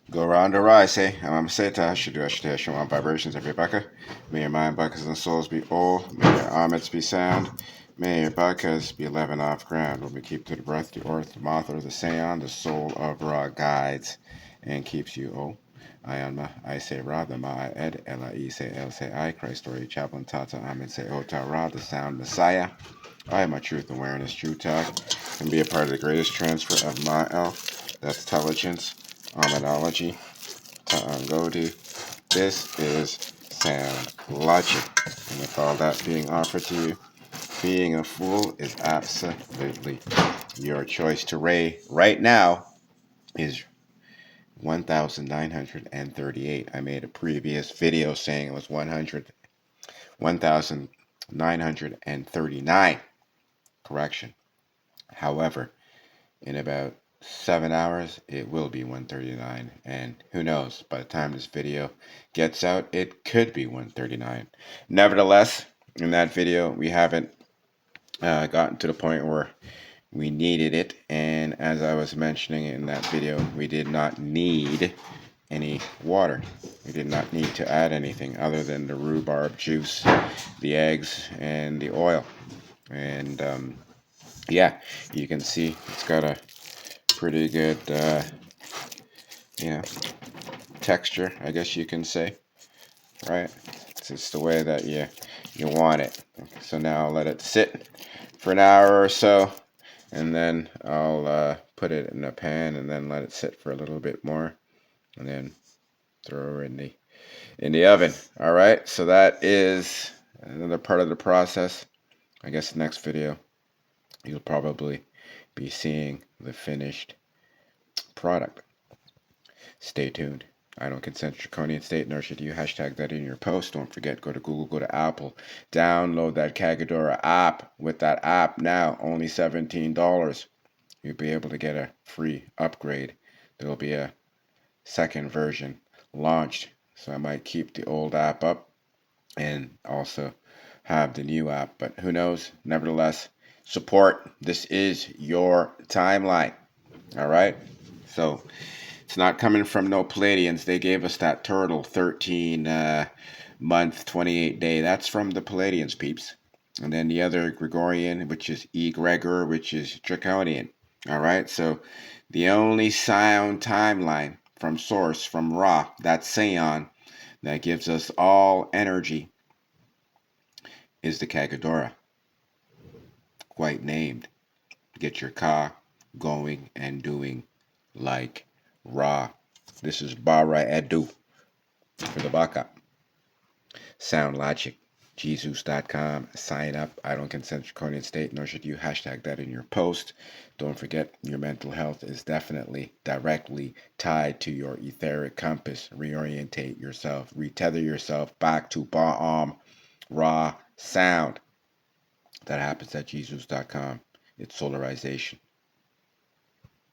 Go round the rise, say, I'm Seta, should do Ashtation vibrations of your Becca. May your mind, Becca's, and souls be all. May your armets be sound. May your Becca's be 11 off ground. When we keep to the breath, the earth, the moth, or the Seon, the soul of Ra guides and keeps you oh. I say Ra, the baRaEd, L-I-E, say El, say I, Christ, story, chaplain, Tata, Amen, say Ota Ra, the sound Messiah. I am my truth awareness, true talk, and be a part of the greatest transfer of my elf. That's intelligence, Arminology, Ta'angodi. This is sound logic. And with all that being offered to you, being a fool is absolutely your choice. To Ray right now is 1,938. I made a previous video saying it was 1,939. Correction. However, in about 7 hours, it will be 139, and who knows, by the time this video gets out, it could be 139. Nevertheless, in that video, we haven't gotten to the point where we needed it, and as I was mentioning in that video, we did not need any water. We did not need to add anything other than the rhubarb juice, the eggs, and the oil. And yeah, you can see it's got a pretty good texture, I guess you can say, right? It's just the way that you want it. So now I'll let it sit for an hour or so, and then I'll put it in a pan and then let it sit for a little bit more, and then throw her in the oven. All right, so that is another part of the process. I guess the next video you'll probably be seeing the finished product. Stay tuned. I don't consent to draconian state, nor should you hashtag that in your post. Don't forget, go to Google, go to Apple, download that Kagadora app. With that app now, only $17. You'll be able to get a free upgrade. There will be a second version launched, so I might keep the old app up and also have the new app, but who knows? Nevertheless, support. This is your timeline. All right, so it's not coming from no Palladians. They gave us that turtle 13 month, 28 day. That's from the Palladians, peeps. And then the other Gregorian, which is egregor, which is draconian. All right, so the only sound timeline from source, from Ra, that Seon, that gives us all energy is the Kagadora. Quite named. Get your ka going and doing like Ra. This is baRaEd for the backup. Sound Logic. Jesus.com. Sign up. I don't consent to draconian state, nor should you hashtag that in your post. Don't forget, your mental health is definitely directly tied to your etheric compass. Reorientate yourself. Retether yourself back to Ba'am Ra sound. That happens at Jesus.com. It's solarization.